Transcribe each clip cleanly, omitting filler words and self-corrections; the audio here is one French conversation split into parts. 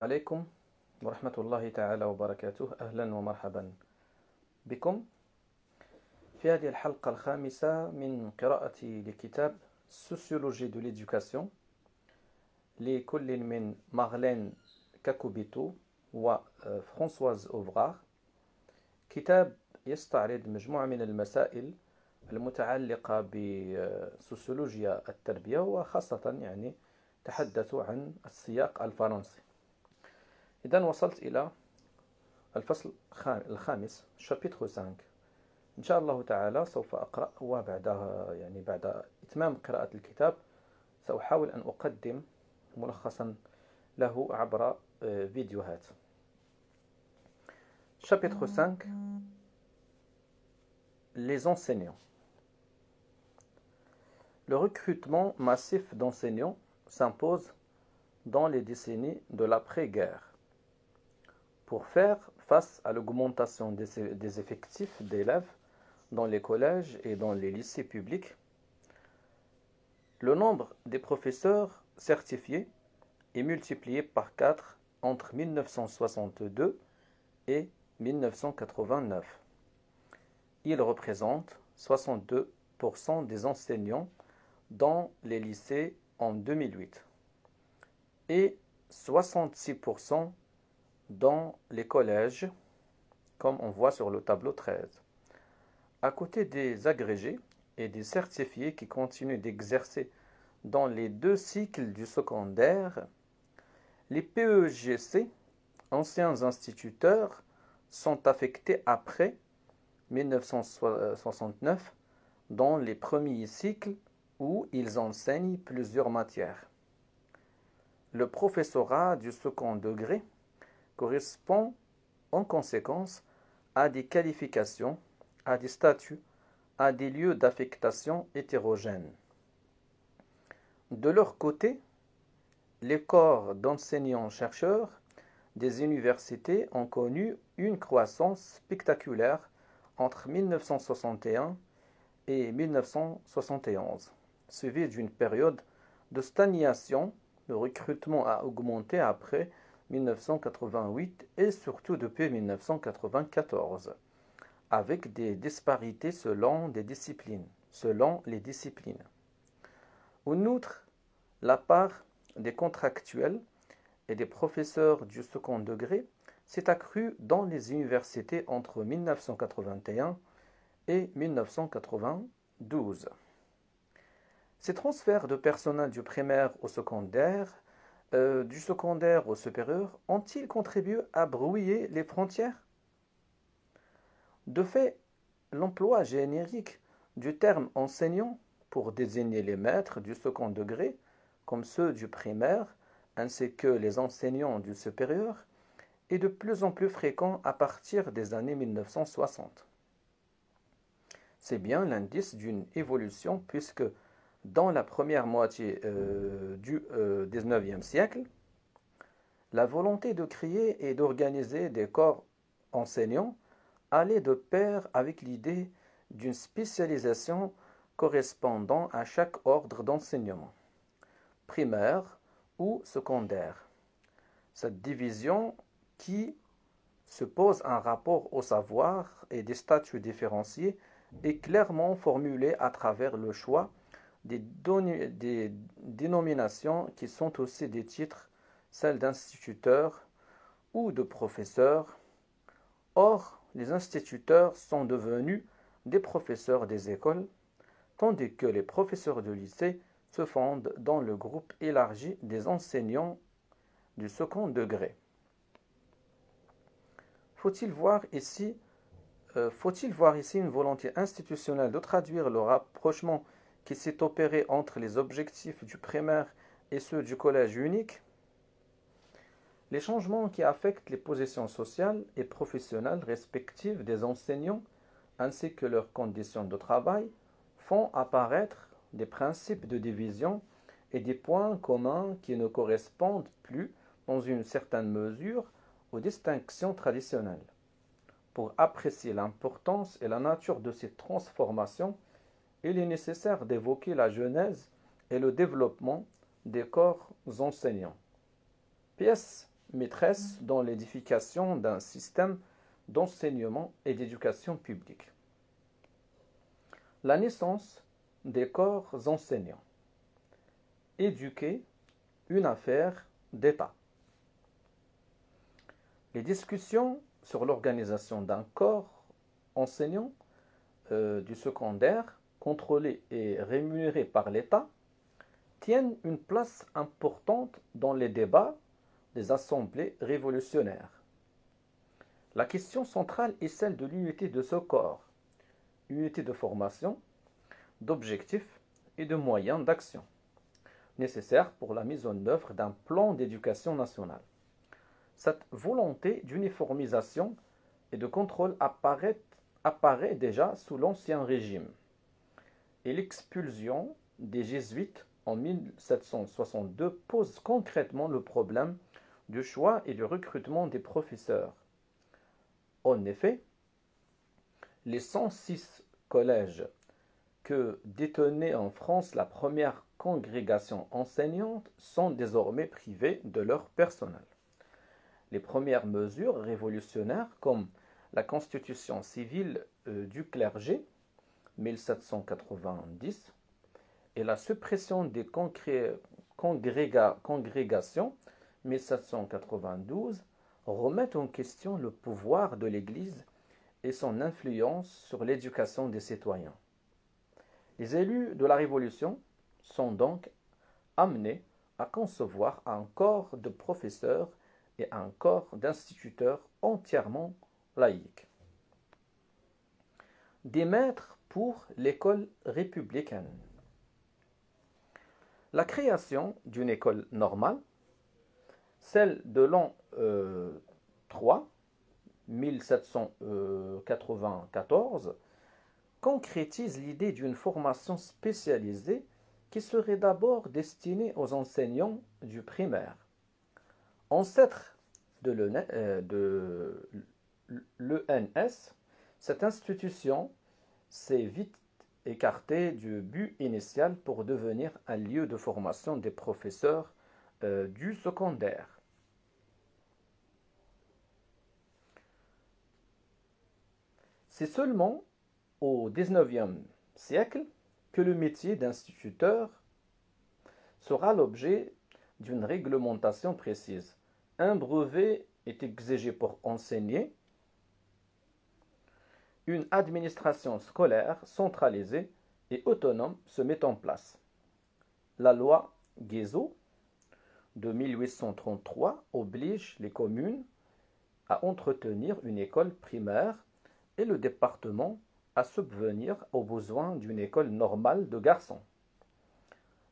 عليكم ورحمة الله تعالى وبركاته. أهلا ومرحبا بكم في هذه الحلقة الخامسة من قراءتي لكتاب Sociologie de l'éducation لكل من مارلين كاكوبيتو وفرانسواز أوفغار. كتاب يستعرض مجموعة من المسائل المتعلقة بسوسيولوجيا التربية، وخاصة تحدث عن السياق الفرنسي. إذن وصلت إلى الفصل الخامس chapitre 5. إن شاء الله تعالى سوف أقرأ، وبعدها بعد إتمام قراءة الكتاب سأحاول أن أقدم ملخصا له عبر فيديوهات. Chapitre 5. Les enseignants. Le recrutement massif d'enseignants s'impose dans les décennies de l'après-guerre. Pour faire face à l'augmentation des effectifs d'élèves dans les collèges et dans les lycées publics, le nombre des professeurs certifiés est multiplié par 4 entre 1962 et 1989. Il représente 62% des enseignants dans les lycées en 2008 et 66% dans les collèges, comme on voit sur le tableau 13. À côté des agrégés et des certifiés qui continuent d'exercer dans les 2 cycles du secondaire, les PEGC, anciens instituteurs, sont affectés après 1969 dans les premiers cycles où ils enseignent plusieurs matières. Le professorat du second degré correspond en conséquence à des qualifications, à des statuts, à des lieux d'affectation hétérogènes. De leur côté, les corps d'enseignants-chercheurs des universités ont connu une croissance spectaculaire entre 1961 et 1971, suivie d'une période de stagnation. Le recrutement a augmenté après 1988 et surtout depuis 1994, avec des disparités selon les disciplines. En outre, la part des contractuels et des professeurs du second degré s'est accrue dans les universités entre 1981 et 1992. Ces transferts de personnel du primaire au secondaire, du secondaire au supérieur, ont-ils contribué à brouiller les frontières? De fait, l'emploi générique du terme enseignant pour désigner les maîtres du second degré, comme ceux du primaire, ainsi que les enseignants du supérieur, est de plus en plus fréquent à partir des années 1960. C'est bien l'indice d'une évolution, puisque dans la première moitié du XIXe siècle, la volonté de créer et d'organiser des corps enseignants allait de pair avec l'idée d'une spécialisation correspondant à chaque ordre d'enseignement, primaire ou secondaire. Cette division qui se pose un rapport au savoir et des statuts différenciés est clairement formulée à travers le choix des dénominations qui sont aussi des titres, celles d'instituteurs ou de professeurs. Or, les instituteurs sont devenus des professeurs des écoles, tandis que les professeurs de lycée se fondent dans le groupe élargi des enseignants du second degré. Faut-il voir ici une volonté institutionnelle de traduire le rapprochement qui s'est opéré entre les objectifs du primaire et ceux du collège unique? Les changements qui affectent les positions sociales et professionnelles respectives des enseignants ainsi que leurs conditions de travail font apparaître des principes de division et des points communs qui ne correspondent plus, dans une certaine mesure, aux distinctions traditionnelles. Pour apprécier l'importance et la nature de ces transformations, il est nécessaire d'évoquer la genèse et le développement des corps enseignants. Pièce maîtresse dans l'édification d'un système d'enseignement et d'éducation publique. La naissance des corps enseignants. Éduquer, une affaire d'État. Les discussions sur l'organisation d'un corps enseignant du secondaire, contrôlé et rémunéré par l'État, tiennent une place importante dans les débats des assemblées révolutionnaires. La question centrale est celle de l'unité de ce corps, unité de formation, d'objectifs et de moyens d'action, nécessaires pour la mise en œuvre d'un plan d'éducation nationale. Cette volonté d'uniformisation et de contrôle apparaît déjà sous l'Ancien Régime, et l'expulsion des Jésuites en 1762 pose concrètement le problème du choix et du recrutement des professeurs. En effet, les 106 collèges que détenait en France la première congrégation enseignante sont désormais privés de leur personnel. Les premières mesures révolutionnaires, comme la constitution civile du clergé, 1790, et la suppression des congrégations, 1792, remettent en question le pouvoir de l'Église et son influence sur l'éducation des citoyens. Les élus de la Révolution sont donc amenés à concevoir un corps de professeurs et un corps d'instituteurs entièrement laïques. Des maîtres pour l'école républicaine. La création d'une école normale, celle de l'an 3, 1794, concrétise l'idée d'une formation spécialisée qui serait d'abord destinée aux enseignants du primaire. Ancêtre de l'ENS, cette institution s'est vite écartée du but initial pour devenir un lieu de formation des professeurs du secondaire. C'est seulement au XIXe siècle que le métier d'instituteur sera l'objet d'une réglementation précise. Un brevet est exigé pour enseigner. Une administration scolaire centralisée et autonome se met en place. La loi Guizot de 1833 oblige les communes à entretenir une école primaire et le département à subvenir aux besoins d'une école normale de garçons.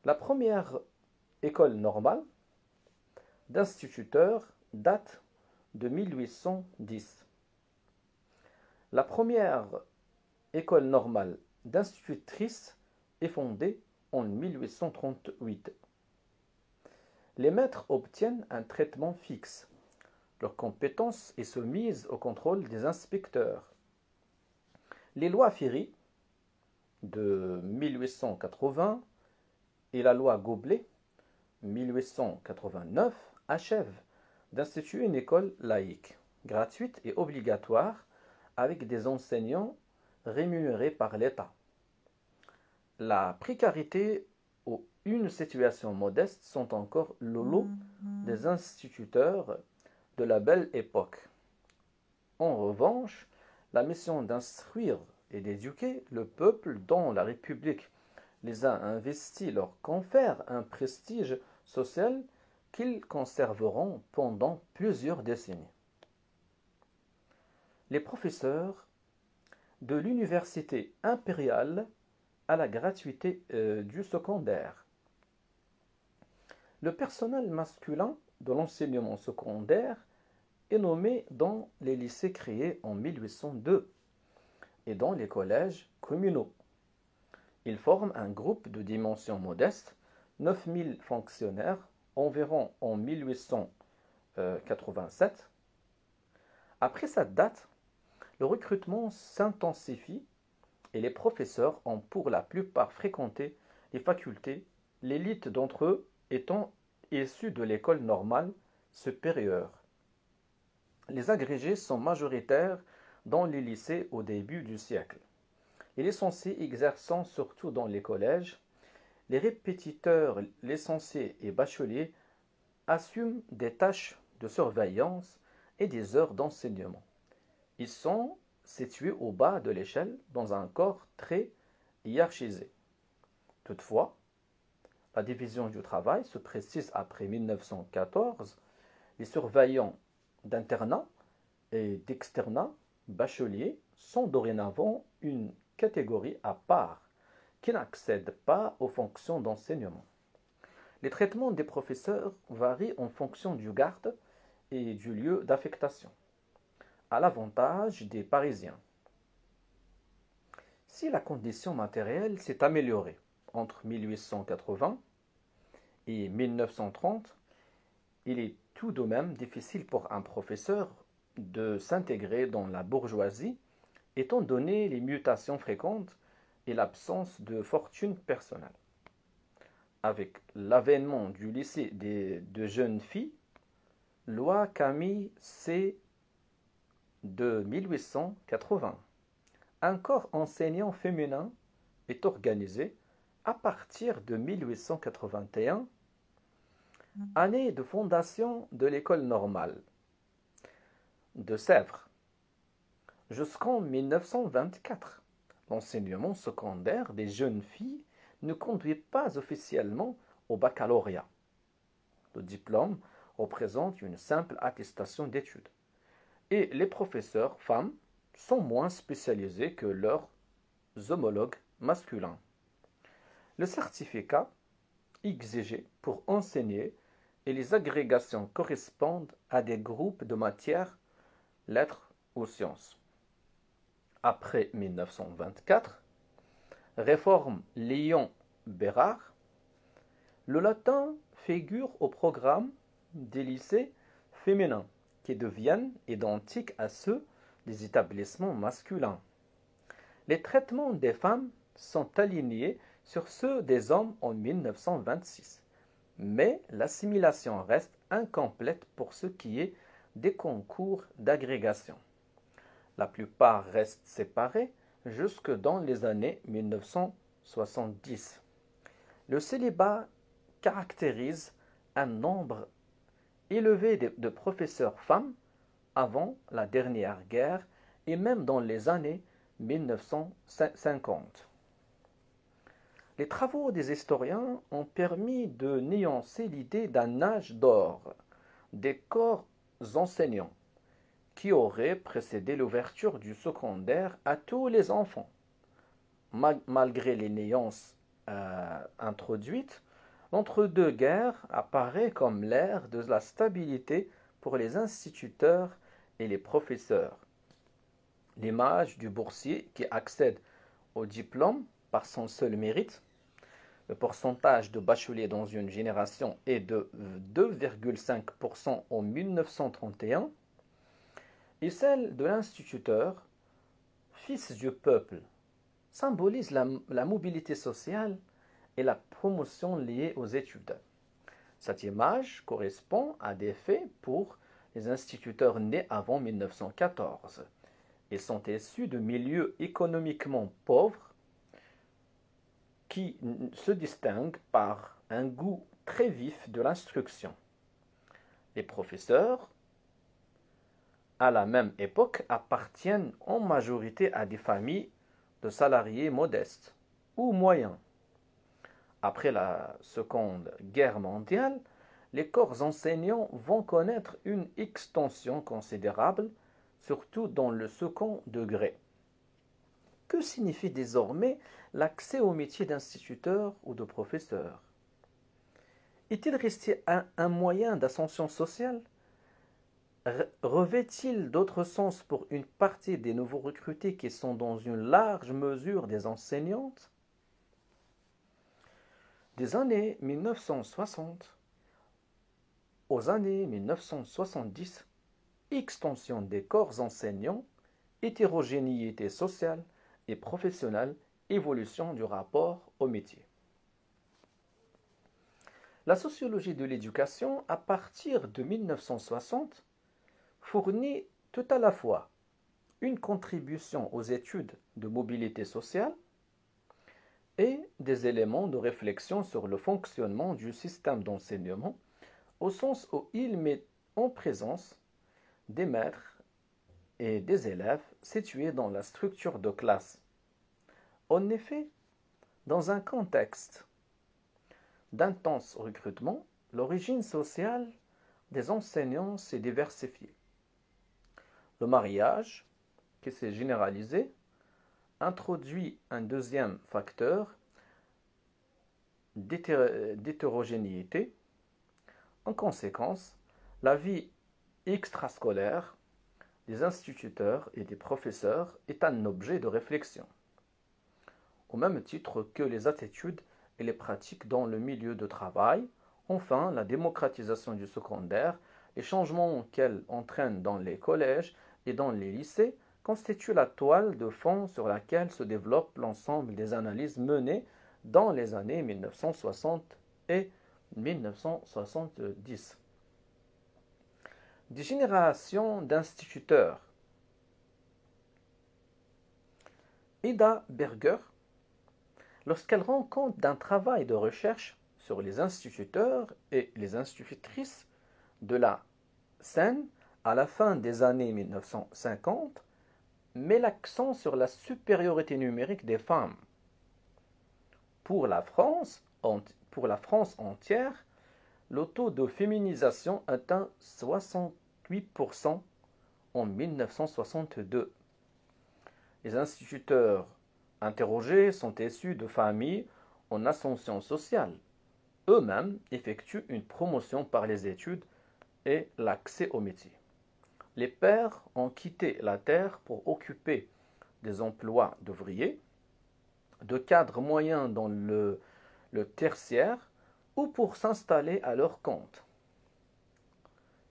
La première école normale d'instituteurs date de 1810. La première école normale d'institutrices est fondée en 1838. Les maîtres obtiennent un traitement fixe. Leur compétence est soumise au contrôle des inspecteurs. Les lois Ferry de 1880 et la loi Goblet 1889 achèvent d'instituer une école laïque, gratuite et obligatoire, avec des enseignants rémunérés par l'État. La précarité ou une situation modeste sont encore le lot des instituteurs de la belle époque. En revanche, la mission d'instruire et d'éduquer le peuple dont la République les a investis leur confère un prestige social qu'ils conserveront pendant plusieurs décennies. Les professeurs de l'université impériale à la gratuité du secondaire. Le personnel masculin de l'enseignement secondaire est nommé dans les lycées créés en 1802 et dans les collèges communaux. Ils forment un groupe de dimension modeste, 9000 fonctionnaires environ en 1887. Après cette date, le recrutement s'intensifie et les professeurs ont pour la plupart fréquenté les facultés, l'élite d'entre eux étant issus de l'école normale supérieure. Les agrégés sont majoritaires dans les lycées au début du siècle. Les licenciés exerçant surtout dans les collèges, les répétiteurs, licenciés et bacheliers assument des tâches de surveillance et des heures d'enseignement. Ils sont situés au bas de l'échelle dans un corps très hiérarchisé. Toutefois, la division du travail se précise après 1914. Les surveillants d'internat et d'externat bacheliers sont dorénavant une catégorie à part qui n'accède pas aux fonctions d'enseignement. Les traitements des professeurs varient en fonction du garde et du lieu d'affectation, à l'avantage des Parisiens. Si la condition matérielle s'est améliorée entre 1880 et 1930, il est tout de même difficile pour un professeur de s'intégrer dans la bourgeoisie, étant donné les mutations fréquentes et l'absence de fortune personnelle. Avec l'avènement du lycée de jeunes filles, loi Camille C de 1880, un corps enseignant féminin est organisé à partir de 1881, année de fondation de l'école normale de Sèvres, jusqu'en 1924. L'enseignement secondaire des jeunes filles ne conduit pas officiellement au baccalauréat. Le diplôme représente une simple attestation d'études. Et les professeurs femmes sont moins spécialisés que leurs homologues masculins. Le certificat exigé pour enseigner et les agrégations correspondent à des groupes de matières, lettres ou sciences. Après 1924, réforme Léon-Bérard, le latin figure au programme des lycées féminins qui deviennent identiques à ceux des établissements masculins. Les traitements des femmes sont alignés sur ceux des hommes en 1926, mais l'assimilation reste incomplète pour ce qui est des concours d'agrégation. La plupart restent séparés jusque dans les années 1970. Le célibat caractérise un nombre élevé de professeurs femmes avant la dernière guerre et même dans les années 1950. Les travaux des historiens ont permis de nuancer l'idée d'un âge d'or des corps enseignants qui aurait précédé l'ouverture du secondaire à tous les enfants. Malgré les nuances introduites, l'entre-deux-guerres apparaît comme l'ère de la stabilité pour les instituteurs et les professeurs. L'image du boursier qui accède au diplôme par son seul mérite, le pourcentage de bacheliers dans une génération est de 2,5% en 1931, et celle de l'instituteur, fils du peuple, symbolise la mobilité sociale et la promotion liée aux études. Cette image correspond à des faits pour les instituteurs nés avant 1914. Ils sont issus de milieux économiquement pauvres qui se distinguent par un goût très vif de l'instruction. Les professeurs, à la même époque, appartiennent en majorité à des familles de salariés modestes ou moyens. Après la Seconde Guerre mondiale, les corps enseignants vont connaître une extension considérable, surtout dans le second degré. Que signifie désormais l'accès au métier d'instituteur ou de professeur? Est-il resté un moyen d'ascension sociale? Revêt-il d'autres sens pour une partie des nouveaux recrutés qui sont dans une large mesure des enseignantes? Des années 1960 aux années 1970, extension des corps enseignants, hétérogénéité sociale et professionnelle, évolution du rapport au métier. La sociologie de l'éducation, à partir de 1960, fournit tout à la fois une contribution aux études de mobilité sociale et des éléments de réflexion sur le fonctionnement du système d'enseignement, au sens où il met en présence des maîtres et des élèves situés dans la structure de classe. En effet, dans un contexte d'intense recrutement, l'origine sociale des enseignants s'est diversifiée. Le mariage, qui s'est généralisé, introduit un deuxième facteur d'hétérogénéité. En conséquence, la vie extrascolaire des instituteurs et des professeurs est un objet de réflexion, au même titre que les attitudes et les pratiques dans le milieu de travail. Enfin, la démocratisation du secondaire, les changements qu'elle entraîne dans les collèges et dans les lycées constituent la toile de fond sur laquelle se développe l'ensemble des analyses menées dans les années 1960 et 1970. Des générations d'instituteurs. Ida Berger, lorsqu'elle rend compte d'un travail de recherche sur les instituteurs et les institutrices de la Seine à la fin des années 1950, met l'accent sur la supériorité numérique des femmes. Pour la France entière, le taux de féminisation atteint 68% en 1962. Les instituteurs interrogés sont issus de familles en ascension sociale. Eux-mêmes effectuent une promotion par les études et l'accès au métier. Les pères ont quitté la terre pour occuper des emplois d'ouvriers, de cadres moyens dans le tertiaire ou pour s'installer à leur compte.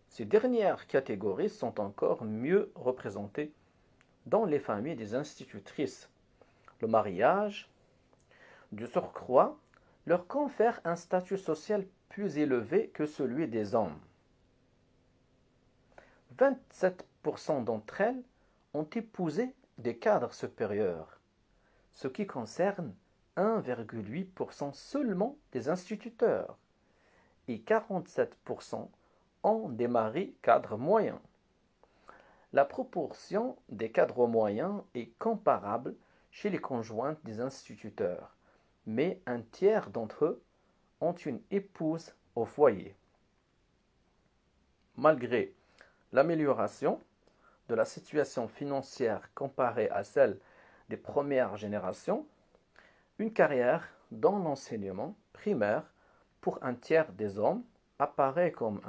Ces dernières catégories sont encore mieux représentées dans les familles des institutrices. Le mariage, du surcroît, leur confère un statut social plus élevé que celui des hommes. 27% d'entre elles ont épousé des cadres supérieurs, ce qui concerne 1,8% seulement des instituteurs, et 47% ont des maris cadres moyens. La proportion des cadres moyens est comparable chez les conjointes des instituteurs, mais un tiers d'entre eux ont une épouse au foyer. Malgré l'amélioration de la situation financière comparée à celle des premières générations, une carrière dans l'enseignement primaire pour un tiers des hommes apparaît comme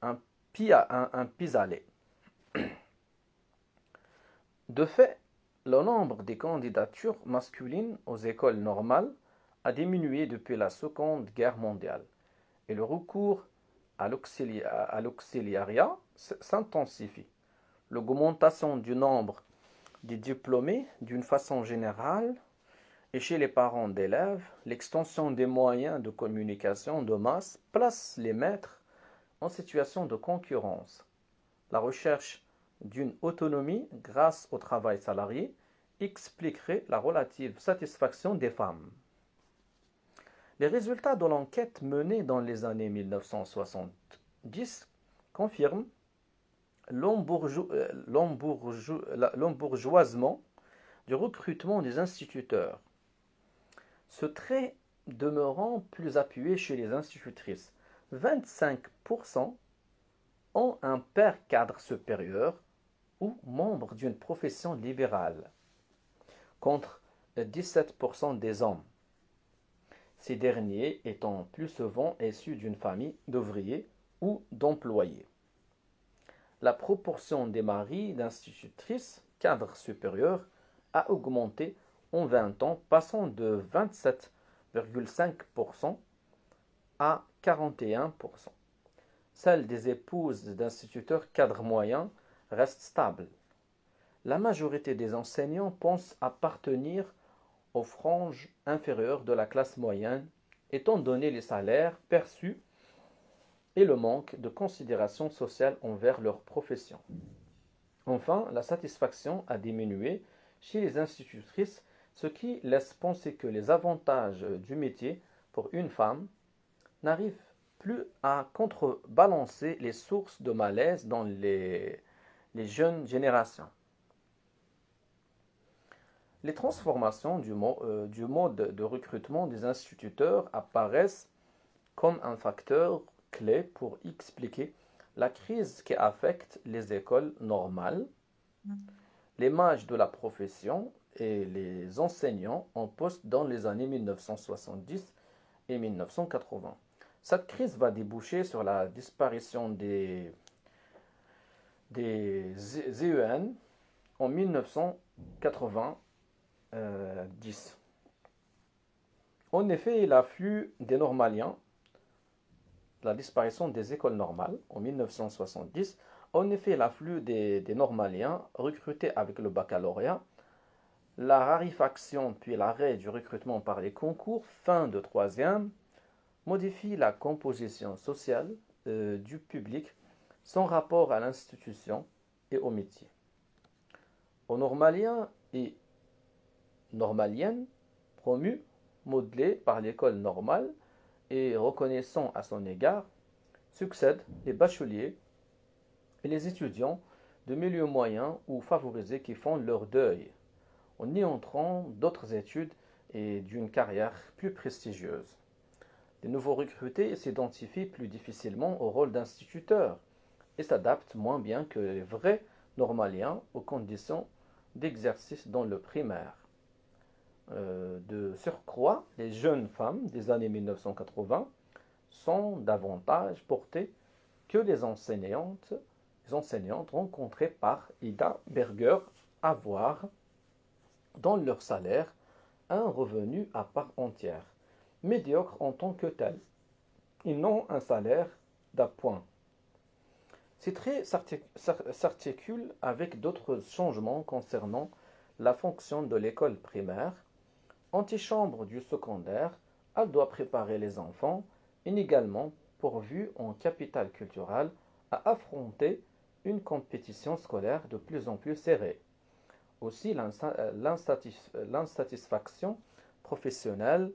un pis-aller. De fait, le nombre des candidatures masculines aux écoles normales a diminué depuis la Seconde Guerre mondiale et le recours à l'auxiliariat s'intensifie. L'augmentation du nombre des diplômés d'une façon générale et chez les parents d'élèves, l'extension des moyens de communication de masse place les maîtres en situation de concurrence. La recherche d'une autonomie grâce au travail salarié expliquerait la relative satisfaction des femmes. Les résultats de l'enquête menée dans les années 1970 confirment l'embourgeoisement du recrutement des instituteurs. Ce trait demeurant plus appuyé chez les institutrices. 25% ont un père cadre supérieur ou membre d'une profession libérale, contre 17% des hommes, ces derniers étant plus souvent issus d'une famille d'ouvriers ou d'employés. La proportion des maris d'institutrices cadres supérieurs a augmenté en 20 ans, passant de 27,5% à 41%. Celle des épouses d'instituteurs cadres moyens reste stable. La majorité des enseignants pensent appartenir aux franges inférieures de la classe moyenne, étant donné les salaires perçus et le manque de considération sociale envers leur profession. Enfin, la satisfaction a diminué chez les institutrices, ce qui laisse penser que les avantages du métier pour une femme n'arrivent plus à contrebalancer les sources de malaise dans les jeunes générations. Les transformations du mode de recrutement des instituteurs apparaissent comme un facteur clé pour expliquer la crise qui affecte les écoles normales, l'image de la profession et les enseignants en poste dans les années 1970 et 1980. Cette crise va déboucher sur la disparition des ZEN en 1990. En effet, l'afflux des normaliens, la disparition des écoles normales en 1970, en effet, l'afflux des normaliens recrutés avec le baccalauréat, la raréfaction puis l'arrêt du recrutement par les concours, fin de troisième, modifie la composition sociale du public, son rapport à l'institution et au métier. Aux normaliens et normaliennes, promus, modelés par l'école normale et reconnaissant à son égard, succèdent les bacheliers et les étudiants de milieux moyens ou favorisés qui font leur deuil, en y entrant d'autres études et d'une carrière plus prestigieuse. Les nouveaux recrutés s'identifient plus difficilement au rôle d'instituteurs et s'adaptent moins bien que les vrais normaliens aux conditions d'exercice dans le primaire. De surcroît, les jeunes femmes des années 1980 sont davantage portées que les enseignantes rencontrées par Ida Berger avoir dans leur salaire un revenu à part entière, médiocre en tant que tel. Ils n'ont un salaire d'appoint. Ces traits s'articulent avec d'autres changements concernant la fonction de l'école primaire. Antichambre du secondaire, elle doit préparer les enfants, inégalement pourvus en capital culturel, à affronter une compétition scolaire de plus en plus serrée. Aussi, l'insatisfaction professionnelle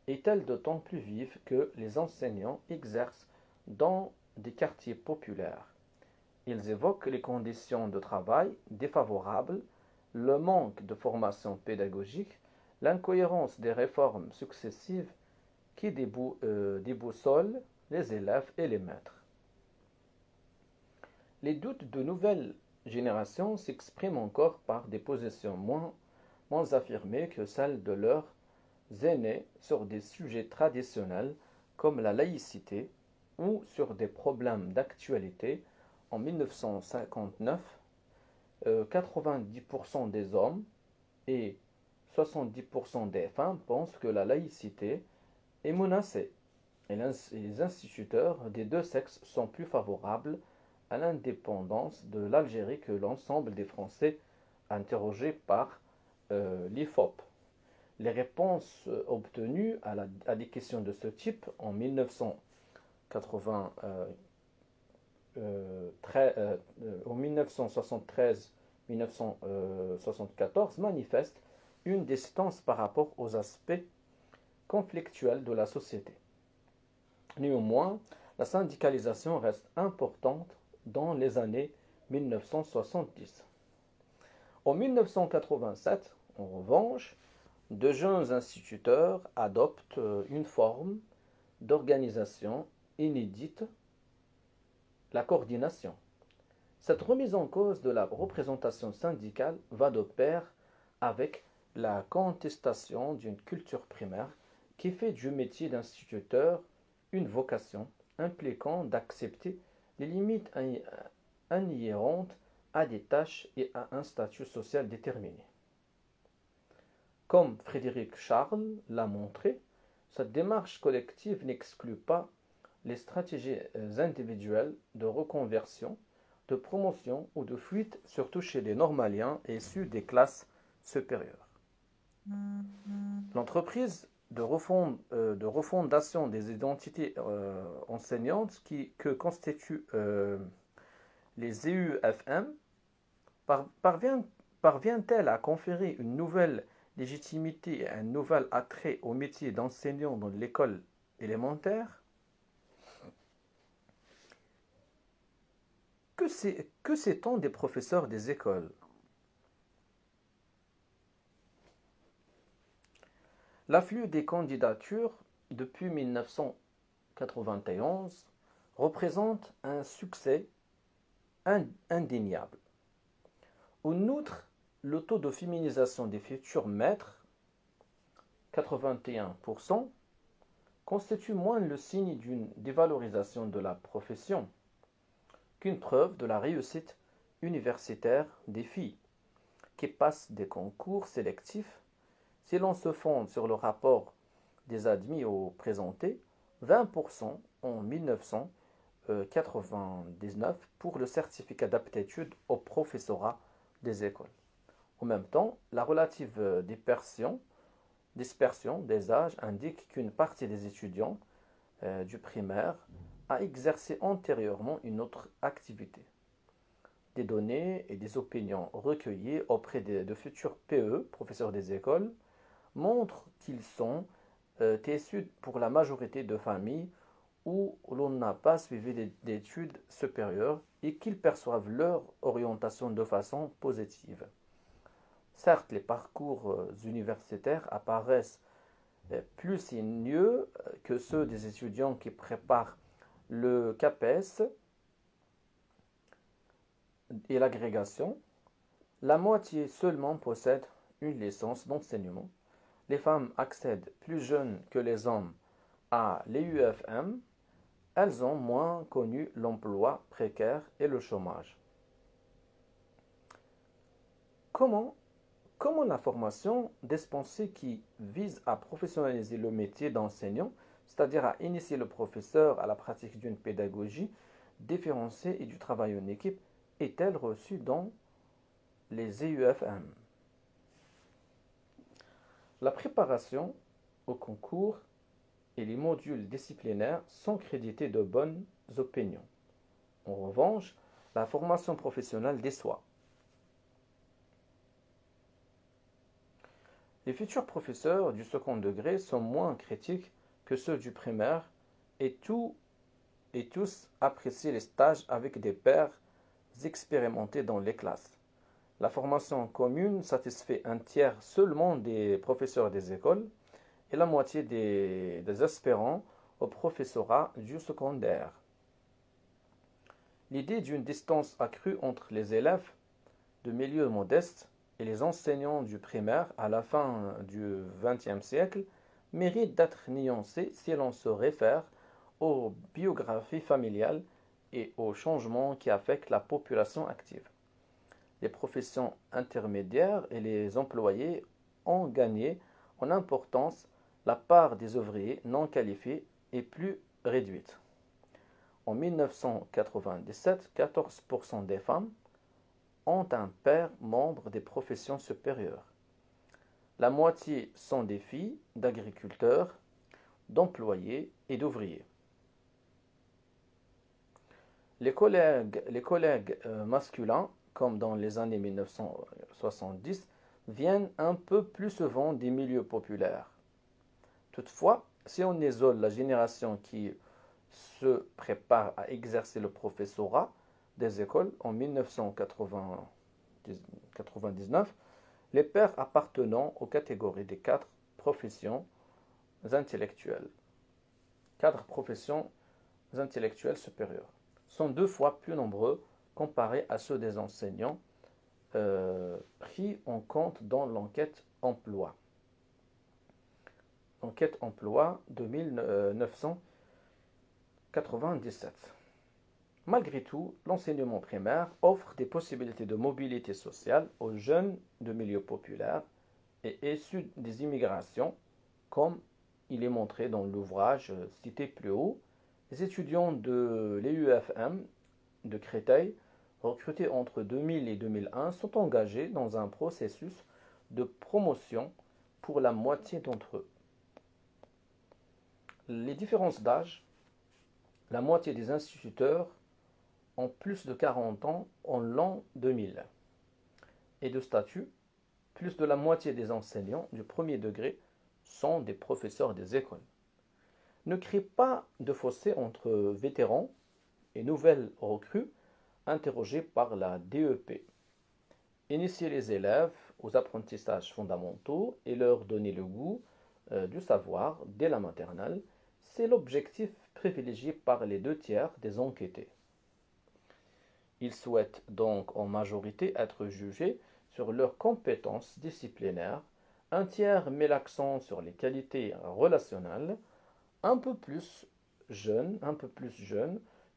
est-elle d'autant plus vive que les enseignants exercent dans des quartiers populaires. Ils évoquent les conditions de travail défavorables, le manque de formation pédagogique, l'incohérence des réformes successives qui déboussolent les élèves et les maîtres. Les doutes de nouvelles générations s'expriment encore par des positions moins affirmées que celles de leurs aînés sur des sujets traditionnels comme la laïcité ou sur des problèmes d'actualité. En 1959, 90% des hommes et 70% des femmes pensent que la laïcité est menacée et les instituteurs des deux sexes sont plus favorables à l'indépendance de l'Algérie que l'ensemble des Français interrogés par l'IFOP. Les réponses obtenues à des questions de ce type en 1973-1974 manifestent une distance par rapport aux aspects conflictuels de la société. Néanmoins, la syndicalisation reste importante dans les années 1970. En 1987, en revanche, de jeunes instituteurs adoptent une forme d'organisation inédite, la coordination. Cette remise en cause de la représentation syndicale va de pair avec la contestation d'une culture primaire qui fait du métier d'instituteur une vocation impliquant d'accepter les limites inhérentes à des tâches et à un statut social déterminé. Comme Frédéric Charles l'a montré, cette démarche collective n'exclut pas les stratégies individuelles de reconversion, de promotion ou de fuite, surtout chez les normaliens issus des classes supérieures. L'entreprise de refondation des identités enseignantes que constituent les EUFM parvient-elle à conférer une nouvelle légitimité et un nouvel attrait au métier d'enseignant dans l'école élémentaire? Que sait-on des professeurs des écoles? L'afflux des candidatures depuis 1991 représente un succès indéniable. En outre, le taux de féminisation des futurs maîtres, 81%, constitue moins le signe d'une dévalorisation de la profession qu'une preuve de la réussite universitaire des filles, qui passent des concours sélectifs. Si l'on se fonde sur le rapport des admis au présenté, 20% en 1999 pour le certificat d'aptitude au professorat des écoles. En même temps, la relative dispersion des âges indique qu'une partie des étudiants du primaire a exercé antérieurement une autre activité. Des données et des opinions recueillies auprès de futurs PE, professeurs des écoles, montrent qu'ils sont issus pour la majorité de familles où l'on n'a pas suivi d'études supérieures et qu'ils perçoivent leur orientation de façon positive. Certes, les parcours universitaires apparaissent plus sinueux que ceux des étudiants qui préparent le CAPES et l'agrégation. La moitié seulement possède une licence d'enseignement. Les femmes accèdent plus jeunes que les hommes à l'EUFM. Elles ont moins connu l'emploi précaire et le chômage. Comment la formation dispensée qui vise à professionnaliser le métier d'enseignant, c'est-à-dire à initier le professeur à la pratique d'une pédagogie différenciée et du travail en équipe, est-elle reçue dans les EUFM? La préparation au concours et les modules disciplinaires sont crédités de bonnes opinions. En revanche, la formation professionnelle déçoit. Les futurs professeurs du second degré sont moins critiques que ceux du primaire et tous apprécient les stages avec des pairs expérimentés dans les classes. La formation commune satisfait un tiers seulement des professeurs des écoles et la moitié des aspirants au professorat du secondaire. L'idée d'une distance accrue entre les élèves de milieux modestes et les enseignants du primaire à la fin du XXe siècle mérite d'être nuancée si l'on se réfère aux biographies familiales et aux changements qui affectent la population active. Les professions intermédiaires et les employés ont gagné en importance. La part des ouvriers non qualifiés est plus réduite. En 1997, 14% des femmes ont un père membre des professions supérieures. La moitié sont des filles d'agriculteurs, d'employés et d'ouvriers. Les collègues masculins, comme dans les années 1970, viennent un peu plus souvent des milieux populaires. Toutefois, si on isole la génération qui se prépare à exercer le professorat des écoles en 1999, les pairs appartenant aux catégories des quatre professions intellectuelles supérieures sont 2 fois plus nombreux comparés à ceux des enseignants pris en compte dans l'enquête emploi. Enquête emploi de 1997. Malgré tout, l'enseignement primaire offre des possibilités de mobilité sociale aux jeunes de milieux populaires et issus des immigrations, comme il est montré dans l'ouvrage cité plus haut. Les étudiants de l'EUFM de Créteil, recrutés entre 2000 et 2001, sont engagés dans un processus de promotion pour la moitié d'entre eux. Les différences d'âge, la moitié des instituteurs ont plus de 40 ans en l'an 2000. Et de statut, plus de la moitié des enseignants du premier degré sont des professeurs des écoles. Ne crée pas de fossé entre vétérans et nouvelles recrues interrogées par la DEP. Initier les élèves aux apprentissages fondamentaux et leur donner le goût du savoir dès la maternelle, c'est l'objectif privilégié par les 2 tiers des enquêtés. Ils souhaitent donc en majorité être jugés sur leurs compétences disciplinaires. 1 tiers met l'accent sur les qualités relationnelles, un peu plus jeunes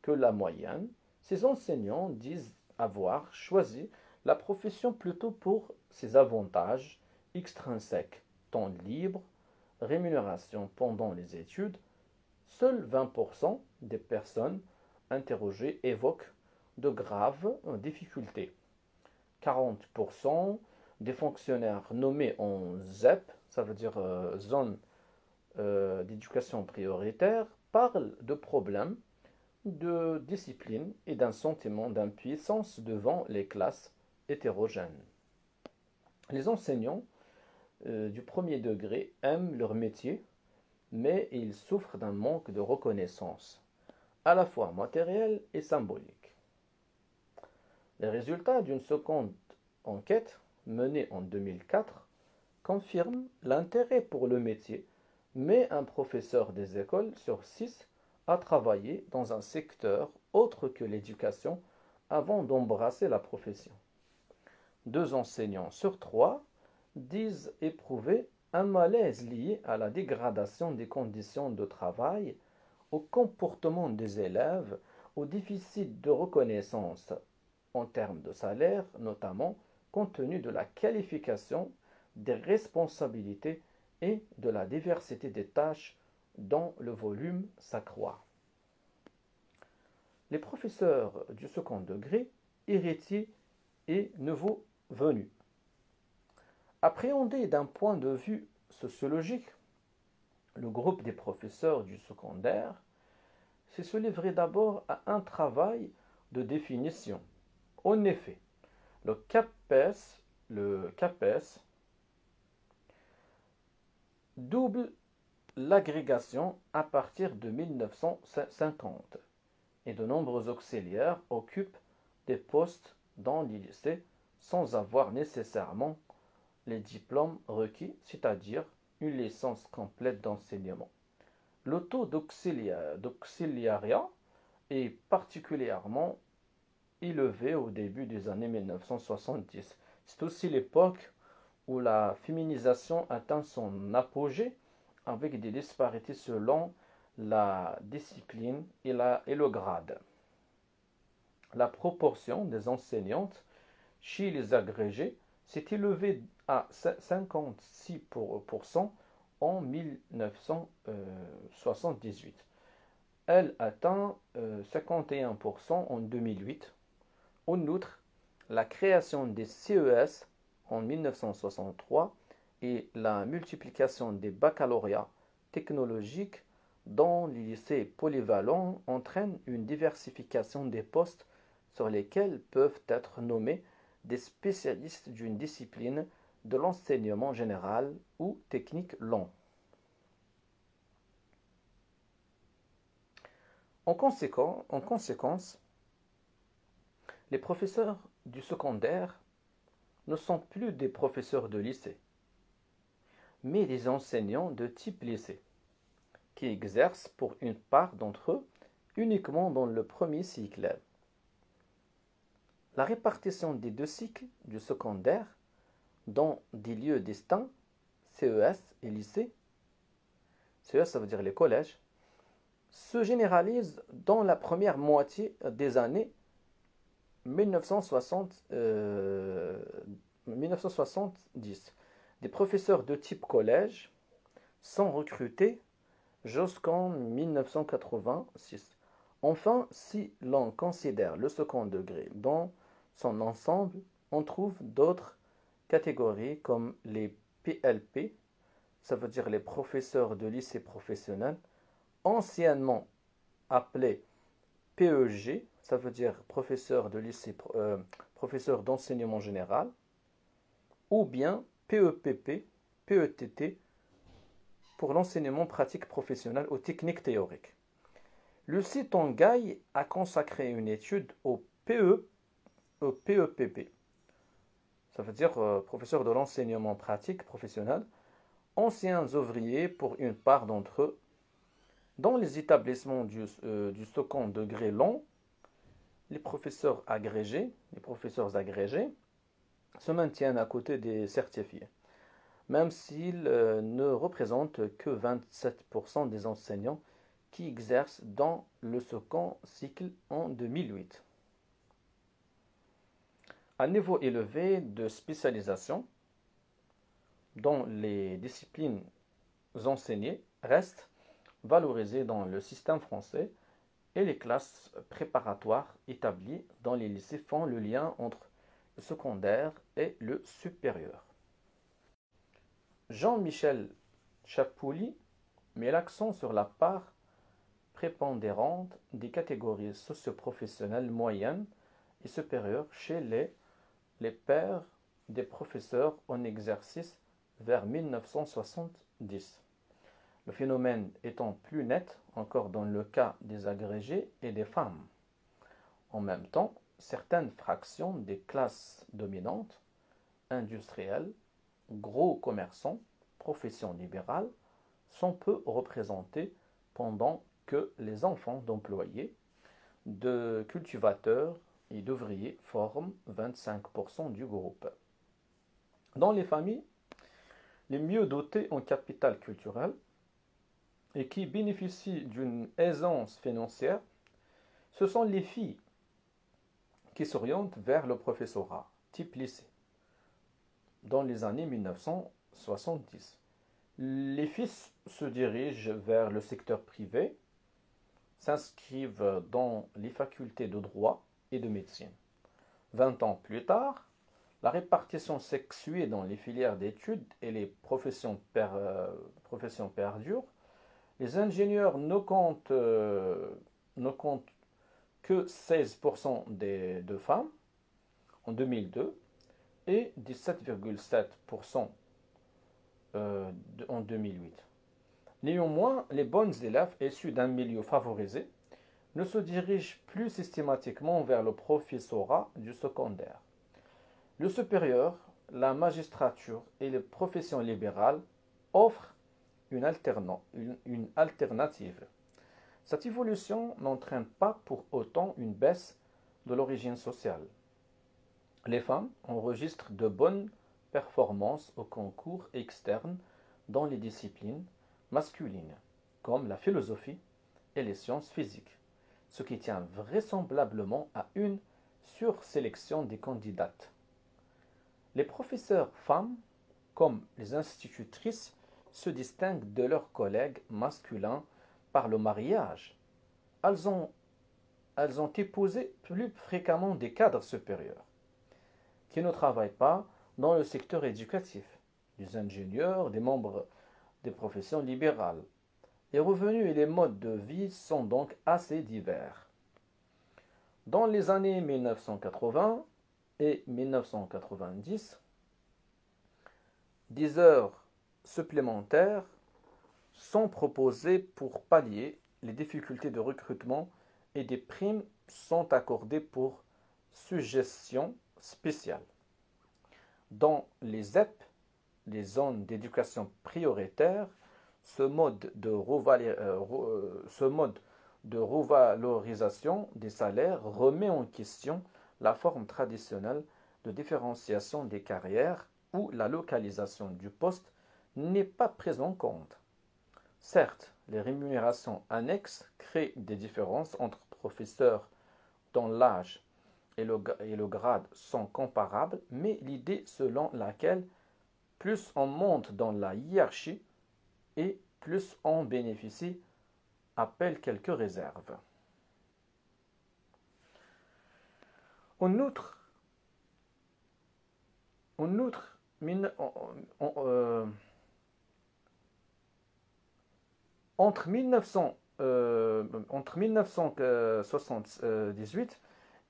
que la moyenne. Ces enseignants disent avoir choisi la profession plutôt pour ses avantages extrinsèques, temps libre, rémunération pendant les études. Seuls 20% des personnes interrogées évoquent de graves difficultés. 40% des fonctionnaires nommés en ZEP, ça veut dire zone d'éducation prioritaire, parlent de problèmes de discipline et d'un sentiment d'impuissance devant les classes hétérogènes. Les enseignants du premier degré aiment leur métier, mais ils souffrent d'un manque de reconnaissance, à la fois matérielle et symbolique. Les résultats d'une seconde enquête menée en 2004 confirment l'intérêt pour le métier, mais un professeur des écoles sur 6 a travaillé dans un secteur autre que l'éducation avant d'embrasser la profession. 2 enseignants sur 3 disent éprouver un malaise lié à la dégradation des conditions de travail, au comportement des élèves, au déficit de reconnaissance en termes de salaire, notamment compte tenu de la qualification, des responsabilités et de la diversité des tâches dont le volume s'accroît. Les professeurs du second degré, héritiers et nouveaux venus. Appréhendé d'un point de vue sociologique, le groupe des professeurs du secondaire s'est se livrer d'abord à un travail de définition. En effet, le CAPES double l'agrégation à partir de 1950 et de nombreux auxiliaires occupent des postes dans les lycées sans avoir nécessairement les diplômes requis, c'est-à-dire une licence complète d'enseignement. Le taux d'auxiliariat est particulièrement élevé au début des années 1970. C'est aussi l'époque où la féminisation atteint son apogée avec des disparités selon la discipline et le grade. La proportion des enseignantes chez les agrégés s'est élevée à 56% en 1978. Elle atteint 51% en 2008. En outre, la création des CES en 1963 et la multiplication des baccalauréats technologiques dans les lycées polyvalents entraînent une diversification des postes sur lesquels peuvent être nommés des spécialistes d'une discipline de l'enseignement général ou technique long. En conséquence, les professeurs du secondaire ne sont plus des professeurs de lycée, mais des enseignants de type lycée, qui exercent pour une part d'entre eux uniquement dans le premier cycle. La répartition des 2 cycles du secondaire dans des lieux distincts, CES et lycée, CES ça veut dire les collèges, se généralise dans la première moitié des années 1970. Des professeurs de type collège sont recrutés jusqu'en 1986. Enfin, si l'on considère le second degré dans son ensemble, on trouve d'autres catégories comme les PLP, ça veut dire les professeurs de lycée professionnel, anciennement appelé PEG, ça veut dire professeur de lycée, professeur d'enseignement général, ou bien PEPP, PETT, pour l'enseignement pratique professionnel aux techniques théoriques. Lucie Tongai a consacré une étude au PEPP, ça veut dire professeur de l'enseignement pratique professionnel, anciens ouvriers pour une part d'entre eux, dans les établissements du second degré long, les professeurs agrégés se maintiennent à côté des certifiés, même s'ils ne représentent que 27% des enseignants qui exercent dans le second cycle en 2008. Un niveau élevé de spécialisation dans les disciplines enseignées reste valorisé dans le système français et les classes préparatoires établies dans les lycées font le lien entre le secondaire et le supérieur. Jean-Michel Chapouli met l'accent sur la part prépondérante des catégories socioprofessionnelles moyennes et supérieures chez les pairs des professeurs en exercice vers 1970. Le phénomène étant plus net encore dans le cas des agrégés et des femmes. En même temps, certaines fractions des classes dominantes, industrielles, gros commerçants, professions libérales, sont peu représentées pendant que les enfants d'employés, de cultivateurs et d'ouvriers forment 25% du groupe. Dans les familles les mieux dotées en capital culturel et qui bénéficient d'une aisance financière, ce sont les filles qui s'orientent vers le professorat, type lycée, dans les années 1970. Les fils se dirigent vers le secteur privé, s'inscrivent dans les facultés de droit et de médecine. 20 ans plus tard, la répartition sexuée dans les filières d'études et les professions perdurent. Les ingénieurs ne comptent que 16% de femmes en 2002 et 17,7% en 2008. Néanmoins, les bonnes élèves issus d'un milieu favorisé ne se dirigent plus systématiquement vers le professorat du secondaire. Le supérieur, la magistrature et les professions libérales offrent une alternative. Cette évolution n'entraîne pas pour autant une baisse de l'origine sociale. Les femmes enregistrent de bonnes performances au concours externe dans les disciplines masculines, comme la philosophie et les sciences physiques, ce qui tient vraisemblablement à une sursélection des candidates. Les professeurs femmes, comme les institutrices, se distinguent de leurs collègues masculins par le mariage. Elles ont épousé plus fréquemment des cadres supérieurs qui ne travaillent pas dans le secteur éducatif, des ingénieurs, des membres des professions libérales. Les revenus et les modes de vie sont donc assez divers. Dans les années 1980 et 1990, 10 heures supplémentaires sont proposées pour pallier les difficultés de recrutement et des primes sont accordées pour suggestions spéciales. Dans les ZEP, les zones d'éducation prioritaire, ce mode de revalorisation des salaires remet en question la forme traditionnelle de différenciation des carrières où la localisation du poste n'est pas prise en compte. Certes, les rémunérations annexes créent des différences entre professeurs dont l'âge et le grade sont comparables, mais l'idée selon laquelle plus on monte dans la hiérarchie et plus on bénéficie appelle quelques réserves. En outre, entre entre 1978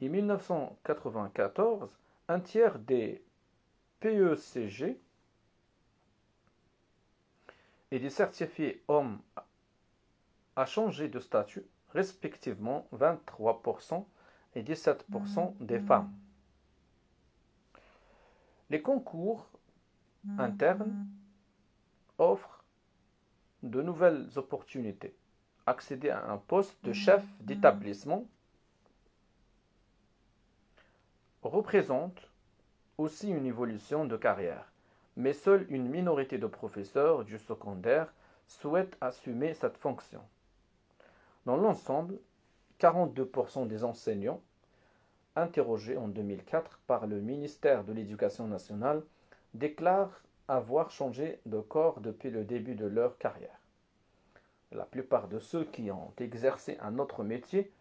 et 1994, un tiers des PECG et des certifiés hommes a changé de statut, respectivement 23% et 17% des femmes. Les concours internes offrent de nouvelles opportunités. Accéder à un poste de chef d'établissement représente aussi une évolution de carrière, mais seule une minorité de professeurs du secondaire souhaitent assumer cette fonction. Dans l'ensemble, 42% des enseignants interrogés en 2004 par le ministère de l'Éducation nationale déclarent avoir changé de corps depuis le début de leur carrière. La plupart de ceux qui ont exercé un autre métier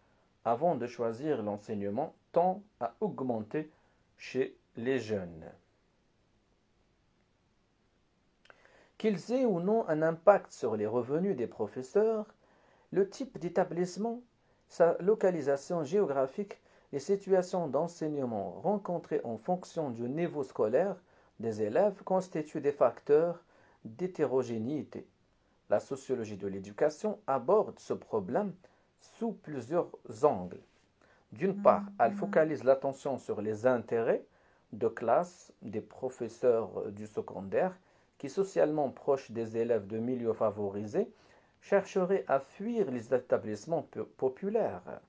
avant de choisir l'enseignement tend à augmenter chez les jeunes. Qu'ils aient ou non un impact sur les revenus des professeurs, le type d'établissement, sa localisation géographique, les situations d'enseignement rencontrées en fonction du niveau scolaire des élèves constituent des facteurs d'hétérogénéité. La sociologie de l'éducation aborde ce problème sous plusieurs angles. D'une part, elle focalise l'attention sur les intérêts de classe des professeurs du secondaire qui, socialement proches des élèves de milieux favorisés, chercheraient à fuir les établissements populaires.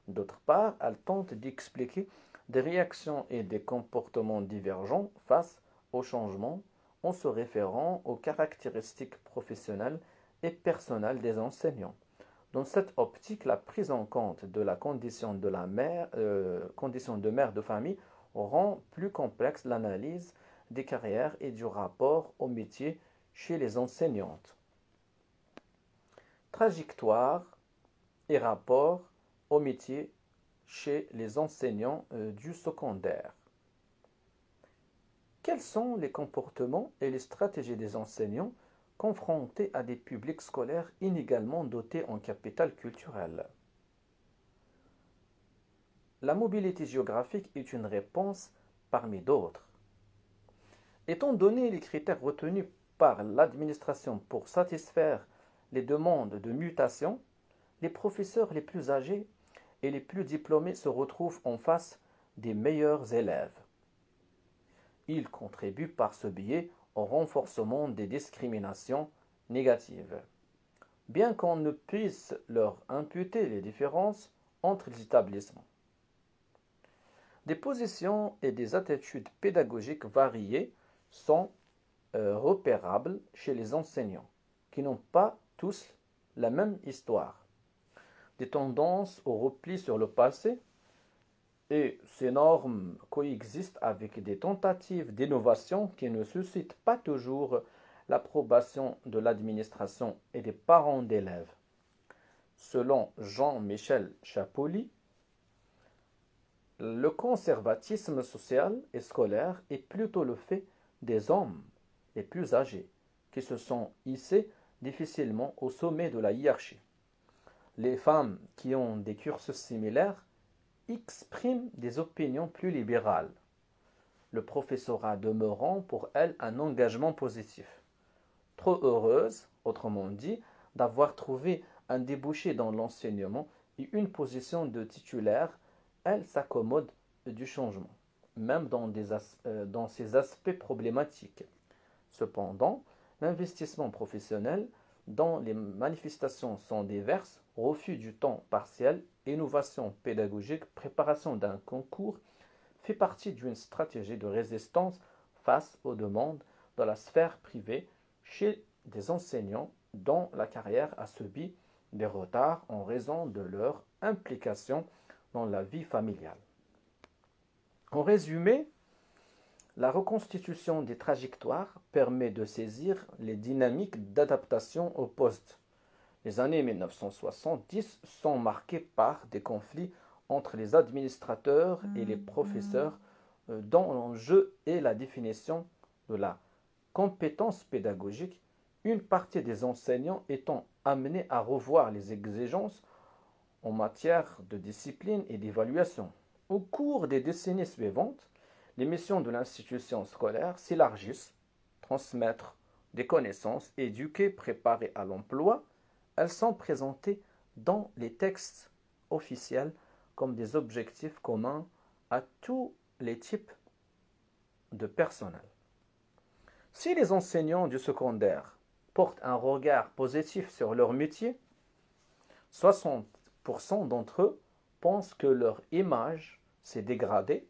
D'autre part, elle tente d'expliquer des réactions et des comportements divergents face au changement en se référant aux caractéristiques professionnelles et personnelles des enseignants. Dans cette optique, la prise en compte de la condition de mère de famille rend plus complexe l'analyse des carrières et du rapport au métier chez les enseignantes. Trajectoire et rapport au métier chez les enseignants du secondaire. Quels sont les comportements et les stratégies des enseignants confrontés à des publics scolaires inégalement dotés en capital culturel? La mobilité géographique est une réponse parmi d'autres. Étant donné les critères retenus par l'administration pour satisfaire les demandes de mutation, les professeurs les plus âgés et les plus diplômés se retrouvent en face des meilleurs élèves. Ils contribuent par ce biais au renforcement des discriminations négatives. Bien qu'on ne puisse leur imputer les différences entre les établissements. Des positions et des attitudes pédagogiques variées sont repérables chez les enseignants, qui n'ont pas tous la même histoire. Des tendances au repli sur le passé, et ces normes coexistent avec des tentatives d'innovation qui ne suscitent pas toujours l'approbation de l'administration et des parents d'élèves. Selon Jean-Michel Chapouly, le conservatisme social et scolaire est plutôt le fait des hommes les plus âgés, qui se sont hissés difficilement au sommet de la hiérarchie. Les femmes qui ont des cursus similaires expriment des opinions plus libérales, le professorat demeurant pour elles un engagement positif. Trop heureuse, autrement dit, d'avoir trouvé un débouché dans l'enseignement et une position de titulaire, elles s'accommodent du changement, même dans ces aspects problématiques. Cependant, l'investissement professionnel, dont les manifestations sont diverses, refus du temps partiel, innovation pédagogique, préparation d'un concours, fait partie d'une stratégie de résistance face aux demandes de la sphère privée chez des enseignants dont la carrière a subi des retards en raison de leur implication dans la vie familiale. En résumé, la reconstitution des trajectoires permet de saisir les dynamiques d'adaptation au poste. Les années 1970 sont marquées par des conflits entre les administrateurs et les professeurs dont l'enjeu est la définition de la compétence pédagogique une partie des enseignants étant amenés à revoir les exigences en matière de discipline et d'évaluation. Au cours des décennies suivantes, les missions de l'institution scolaire s'élargissent, transmettre des connaissances, éduquer, préparer à l'emploi. Elles sont présentées dans les textes officiels comme des objectifs communs à tous les types de personnel. Si les enseignants du secondaire portent un regard positif sur leur métier, 60% d'entre eux pensent que leur image s'est dégradée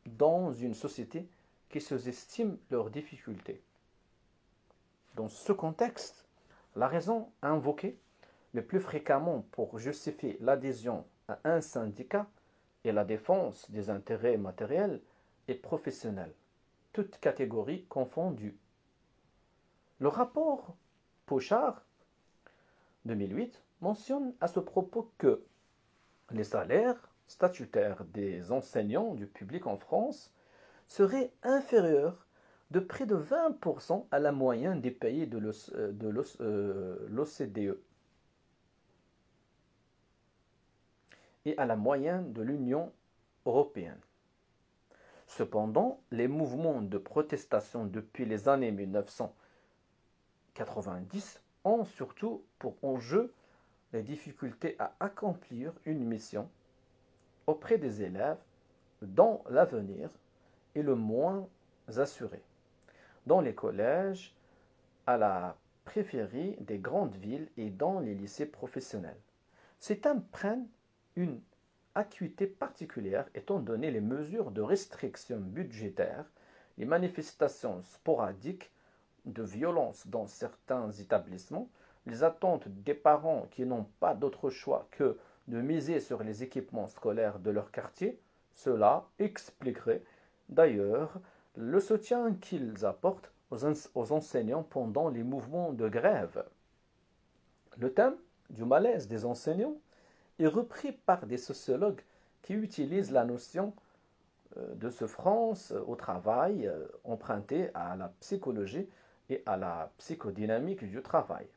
dans une société qui sous-estime leurs difficultés. Dans ce contexte, la raison invoquée le plus fréquemment pour justifier l'adhésion à un syndicat est la défense des intérêts matériels et professionnels, toutes catégories confondues. Le rapport Pochard 2008 mentionne à ce propos que les salaires statutaires des enseignants du public en France seraient inférieurs de près de 20% à la moyenne des pays de l'OCDE et à la moyenne de l'Union européenne. Cependant, les mouvements de protestation depuis les années 1990 ont surtout pour enjeu les difficultés à accomplir une mission auprès des élèves dont l'avenir est le moins assuré. Dans les collèges, à la périphérie des grandes villes et dans les lycées professionnels. Ces thèmes prennent une acuité particulière étant donné les mesures de restriction budgétaire, les manifestations sporadiques de violence dans certains établissements, les attentes des parents qui n'ont pas d'autre choix que de miser sur les équipements scolaires de leur quartier. Cela expliquerait d'ailleurs le soutien qu'ils apportent aux enseignants pendant les mouvements de grève. Le thème du malaise des enseignants est repris par des sociologues qui utilisent la notion de souffrance au travail empruntée à la psychologie et à la psychodynamique du travail.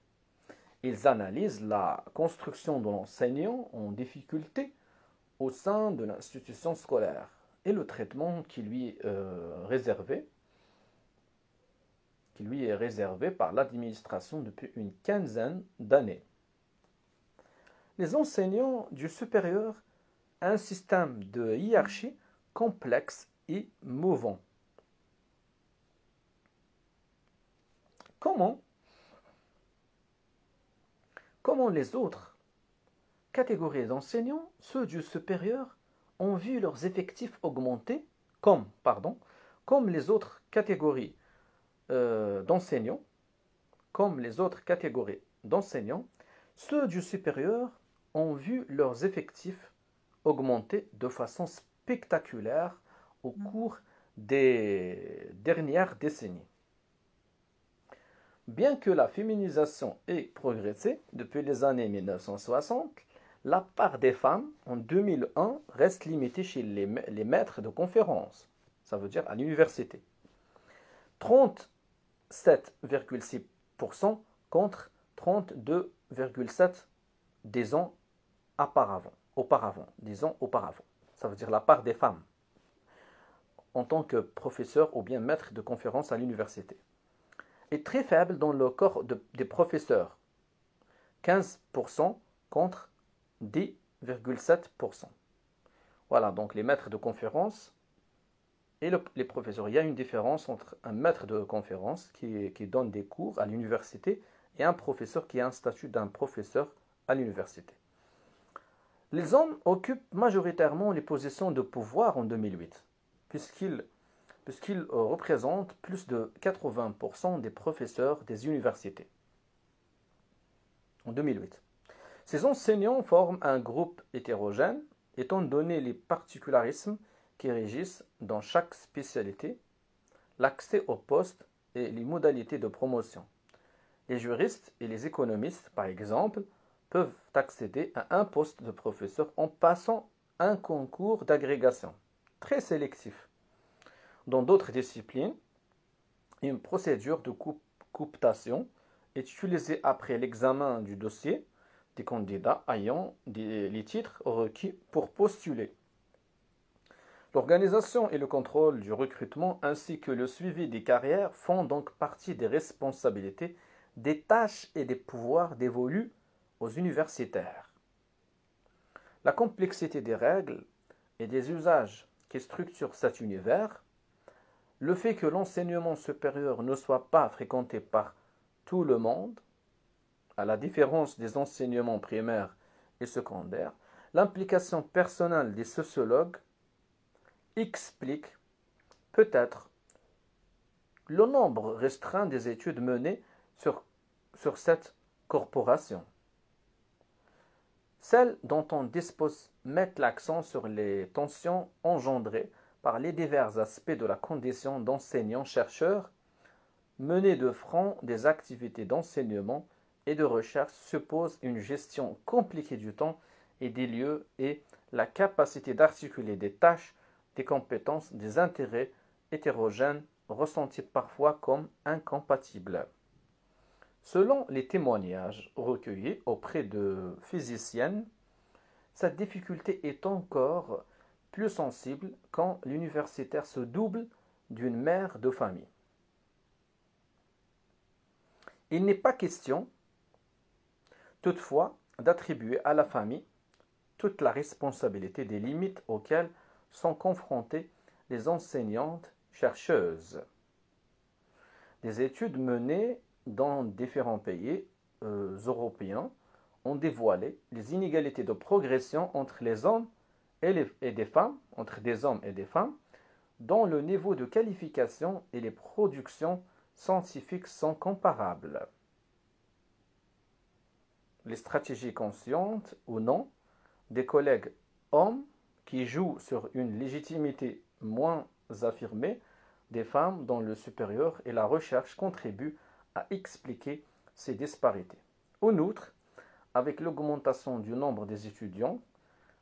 Ils analysent la construction de l'enseignant en difficulté au sein de l'institution scolaire et le traitement qui lui est réservé par l'administration depuis une quinzaine d'années. Les enseignants du supérieur ont un système de hiérarchie complexe et mouvant. Comment les autres catégories d'enseignants, ceux du supérieur, ont vu leurs effectifs augmenter, comme les autres catégories d'enseignants, ceux du supérieur ont vu leurs effectifs augmenter de façon spectaculaire au cours des dernières décennies. Bien que la féminisation ait progressé depuis les années 1960, la part des femmes en 2001 reste limitée chez les maîtres de conférences, ça veut dire à l'université. 37,6% contre 32,7% des ans auparavant. Ça veut dire la part des femmes en tant que professeur ou bien maître de conférence à l'université est très faible dans le corps des professeurs, 15% contre 10,7%. Voilà, donc les maîtres de conférence et les professeurs. Il y a une différence entre un maître de conférence qui donne des cours à l'université et un professeur qui a un statut d'un professeur à l'université. Les hommes occupent majoritairement les positions de pouvoir en 2008, puisqu'ils représentent plus de 80% des professeurs des universités en 2008. Ces enseignants forment un groupe hétérogène, étant donné les particularismes qui régissent dans chaque spécialité, l'accès aux postes et les modalités de promotion. Les juristes et les économistes, par exemple, peuvent accéder à un poste de professeur en passant un concours d'agrégation, très sélectif. Dans d'autres disciplines, une procédure de cooptation est utilisée après l'examen du dossier des candidats ayant les titres requis pour postuler. L'organisation et le contrôle du recrutement ainsi que le suivi des carrières font donc partie des responsabilités, des tâches et des pouvoirs dévolus aux universitaires. La complexité des règles et des usages qui structurent cet univers, le fait que l'enseignement supérieur ne soit pas fréquenté par tout le monde, à la différence des enseignements primaires et secondaires, l'implication personnelle des sociologues explique peut-être le nombre restreint des études menées sur cette corporation. Celles dont on dispose mettent l'accent sur les tensions engendrées par les divers aspects de la condition d'enseignant-chercheur. Mener de front des activités d'enseignement et de recherche suppose une gestion compliquée du temps et des lieux et la capacité d'articuler des tâches, des compétences, des intérêts hétérogènes ressentis parfois comme incompatibles. Selon les témoignages recueillis auprès de physiciennes, cette difficulté est encore plus sensible quand l'universitaire se double d'une mère de famille. Il n'est pas question, toutefois, d'attribuer à la famille toute la responsabilité des limites auxquelles sont confrontées les enseignantes chercheuses. Des études menées dans différents pays européens ont dévoilé les inégalités de progression entre les hommes et des femmes, entre des hommes et des femmes, dont le niveau de qualification et les productions scientifiques sont comparables. Les stratégies conscientes ou non des collègues hommes qui jouent sur une légitimité moins affirmée des femmes dans le supérieur et la recherche contribuent à expliquer ces disparités. En outre, avec l'augmentation du nombre des étudiants,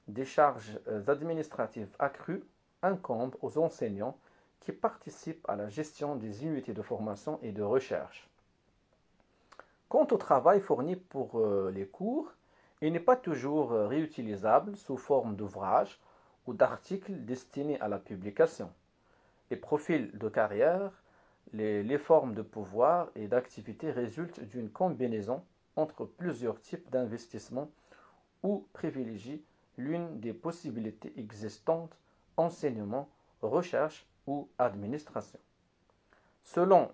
des charges administratives accrues incombent aux enseignants qui participent à la gestion des unités de formation et de recherche. Quant au travail fourni pour les cours, il n'est pas toujours réutilisable sous forme d'ouvrages ou d'articles destinés à la publication. Les profils de carrière, les formes de pouvoir et d'activité résultent d'une combinaison entre plusieurs types d'investissements ou privilégient l'une des possibilités existantes, enseignement, recherche ou administration. Selon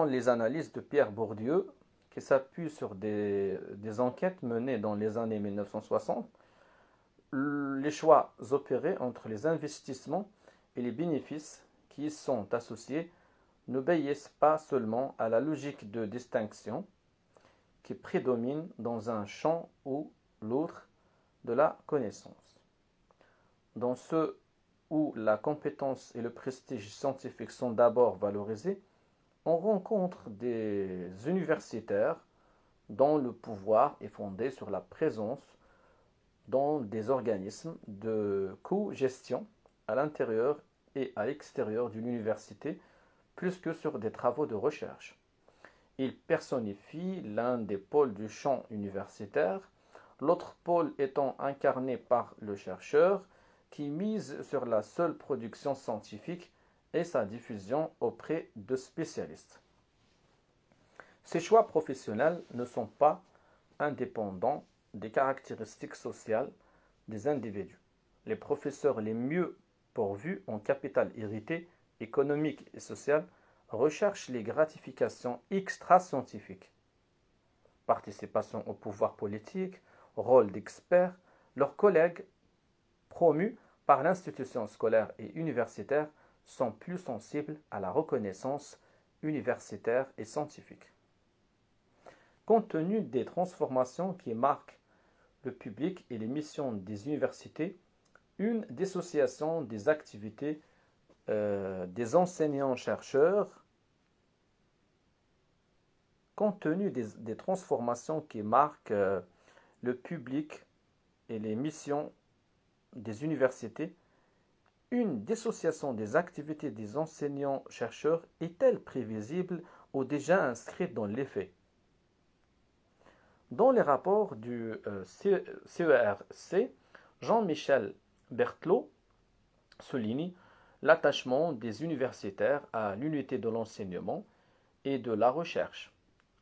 les analyses de Pierre Bourdieu, qui s'appuient sur des enquêtes menées dans les années 1960, les choix opérés entre les investissements et les bénéfices qui y sont associés n'obéissent pas seulement à la logique de distinction qui prédomine dans un champ ou l'autre de la connaissance. Dans ceux où la compétence et le prestige scientifique sont d'abord valorisés, on rencontre des universitaires dont le pouvoir est fondé sur la présence dans des organismes de co-gestion à l'intérieur et à l'extérieur d'une université, plus que sur des travaux de recherche. Il personnifie l'un des pôles du champ universitaire, l'autre pôle étant incarné par le chercheur qui mise sur la seule production scientifique et sa diffusion auprès de spécialistes. Ces choix professionnels ne sont pas indépendants des caractéristiques sociales des individus. Les professeurs les mieux pourvus en capital hérité, économique et social recherchent les gratifications extra-scientifiques. Participation au pouvoir politique, rôle d'expert, leurs collègues promus par l'institution scolaire et universitaire sont plus sensibles à la reconnaissance universitaire et scientifique. Compte tenu des transformations qui marquent le public et les missions des universités, une dissociation des activités des enseignants-chercheurs, compte tenu des transformations qui marquent le public et les missions des universités, Une dissociation des activités des enseignants-chercheurs est-elle prévisible ou déjà inscrite dans les faits? Dans les rapports du CERC, Jean-Michel Berthelot souligne l'attachement des universitaires à l'unité de l'enseignement et de la recherche,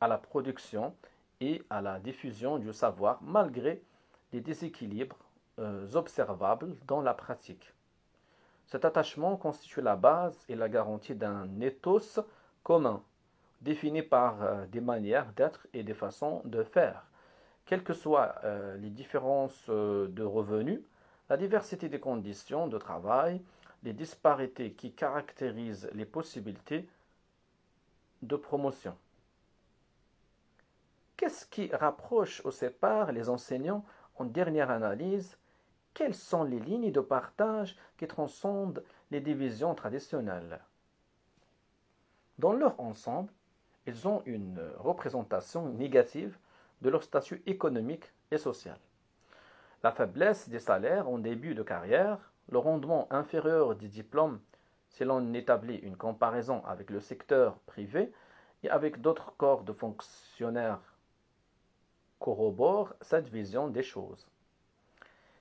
à la production et à la diffusion du savoir malgré les déséquilibres observables dans la pratique. Cet attachement constitue la base et la garantie d'un ethos commun, défini par des manières d'être et des façons de faire. Quelles que soient les différences de revenus, la diversité des conditions de travail, les disparités qui caractérisent les possibilités de promotion. Qu'est-ce qui rapproche ou sépare les enseignants en dernière analyse? Quelles sont les lignes de partage qui transcendent les divisions traditionnelles? Dans leur ensemble, ils ont une représentation négative de leur statut économique et social. La faiblesse des salaires en début de carrière, le rendement inférieur des diplômes si l'on établit une comparaison avec le secteur privé et avec d'autres corps de fonctionnaires corroborent cette vision des choses.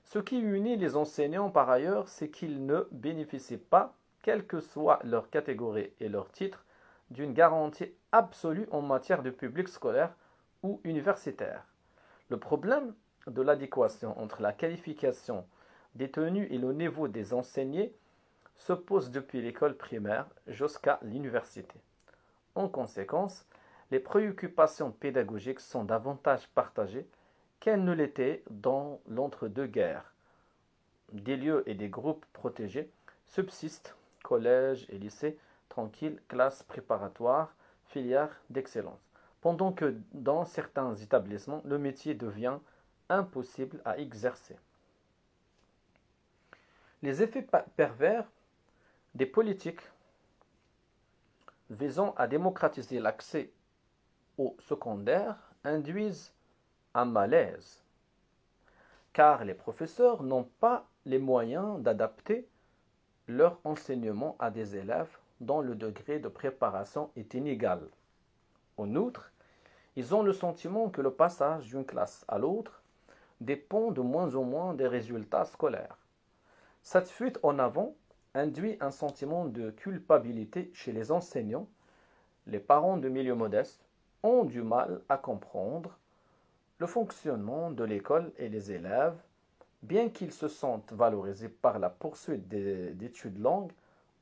Ce qui unit les enseignants par ailleurs, c'est qu'ils ne bénéficient pas, quelle que soit leur catégorie et leur titre, d'une garantie absolue en matière de public scolaire ou universitaire. Le problème de l'adéquation entre la qualification détenue et le niveau des enseignés se pose depuis l'école primaire jusqu'à l'université. En conséquence, les préoccupations pédagogiques sont davantage partagées qu'elles ne l'étaient dans l'entre-deux-guerres. Des lieux et des groupes protégés subsistent, collèges et lycées tranquilles, classes préparatoires, filières d'excellence, pendant que dans certains établissements, le métier devient impossible à exercer. Les effets pervers des politiques visant à démocratiser l'accès au secondaire induisent un malaise, car les professeurs n'ont pas les moyens d'adapter leur enseignement à des élèves dont le degré de préparation est inégal. En outre, ils ont le sentiment que le passage d'une classe à l'autre dépend de moins en moins des résultats scolaires. Cette fuite en avant induit un sentiment de culpabilité chez les enseignants. Les parents de milieux modestes ont du mal à comprendre le fonctionnement de l'école et les élèves, bien qu'ils se sentent valorisés par la poursuite d'études longues,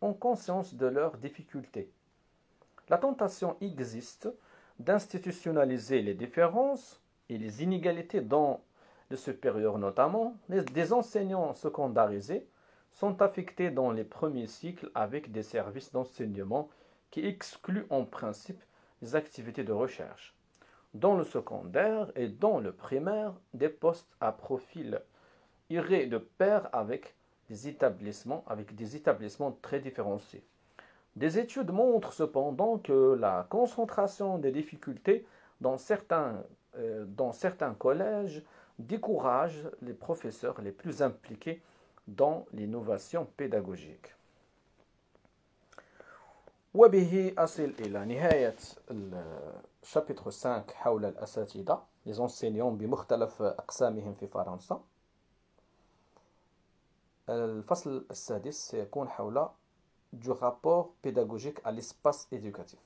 ont conscience de leurs difficultés. La tentation existe d'institutionnaliser les différences et les inégalités dans les supérieurs notamment. Des enseignants secondarisés sont affectés dans les premiers cycles avec des services d'enseignement qui excluent en principe les activités de recherche. Dans le secondaire et dans le primaire, des postes à profil iraient de pair avec des établissements très différenciés. Des études montrent cependant que la concentration des difficultés dans certains collèges décourage les professeurs les plus impliqués dans l'innovation pédagogique. وبه أصل إلى نهاية الشابتر 5 حول الأساتذة les enseignants بمختلف أقسامهم في فرنسا. الفصل السادس سيكون حول du rapport pédagogique à l'espace éducatif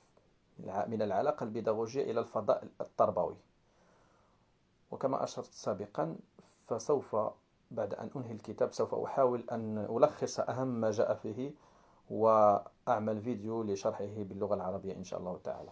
من العلاقة البيداغوجية إلى الفضاء التربوي. وكما أشرت سابقا فسوف بعد أن أنهي الكتاب سوف أحاول أن ألخص أهم ما جاء فيه وأعمل فيديو لشرحه باللغة العربية إن شاء الله تعالى.